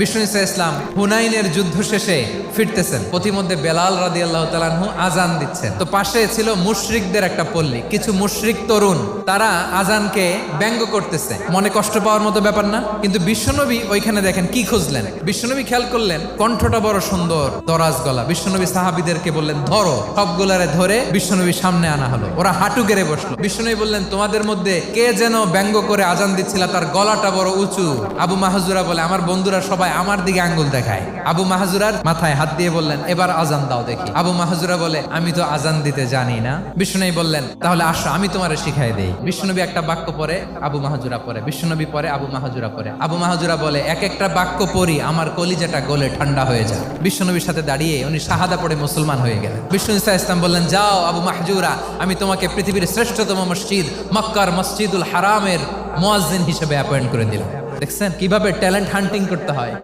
বিষ্ণু ইসা ইসলাম হুনাইনের যুদ্ধ শেষে ফিরতেছেন, পথিমধ্যে বেলাল রাদিয়াল্লাহু তাআলা আনহু আজান দিচ্ছেন। তো পাশে ছিল মুশরিকদের একটা পল্লী, কিছু মুশরিক তরুণ, তারা আজানকে ব্যঙ্গ করতেছে। মনে কষ্ট পাওয়ার মতো ব্যাপার না, কিন্তু বিশ্বনবী ওইখানে দেখেন কি খুঁজলেন। বিশ্বনবী খেয়াল করলেন কণ্ঠটা বড় সুন্দর, দরাজ গলা। বিশ্বনবী সাহাবীদেরকে বললেন ধরো, সবগুলারে ধরে বিশ্বনবী সামনে আনা হলো। ওরা হাঁটু গেড়ে বসলো। বিশ্বনবী বললেন তোমাদের মধ্যে কে যেন ব্যঙ্গ করে আজান দিচ্ছিল, তার গলাটা বড় উঁচু। আবু মাহজুরা বলে আমার বন্ধুরা সবাই আমার দিকে আঙ্গুল দেখায়। আবু মাহজুরার মাথায় হাত দিয়ে বললেন এবার আজান দাও দেখি। আবু মাহজুরা বলে আমি তো আজান দিতে জানি না। বিশ্বনবী বললেন তাহলে আসো আমি তোমারে শিখাই দেই। বিশ্বনবী একটা বাক্য পরে, আবু মাহজুরা পরে, বিশ্বনবী পরে, আবু মাহজুরা পরে। আবু মাহজুরা বলে এক একটা বাক্য পড়ি আমার কলিজাটা গলে ঠান্ডা হয়ে যায়। বিশ্বনবীর সাথে দাঁড়িয়ে উনি শাহাদা পড়ে মুসলমান হয়ে গেলেন। বিষ্ণু ইসা ইসলাম বললেন যাও আবু মাহজুরা, আমি তোমাকে পৃথিবীর শ্রেষ্ঠতম মসজিদ মক্কার মসজিদুল হারামের মুয়াজ্জিন হিসেবে অ্যাপয়েন্ট করে দিলাম। দেখছেন কিভাবে ট্যালেন্ট হান্টিং করতে হয়।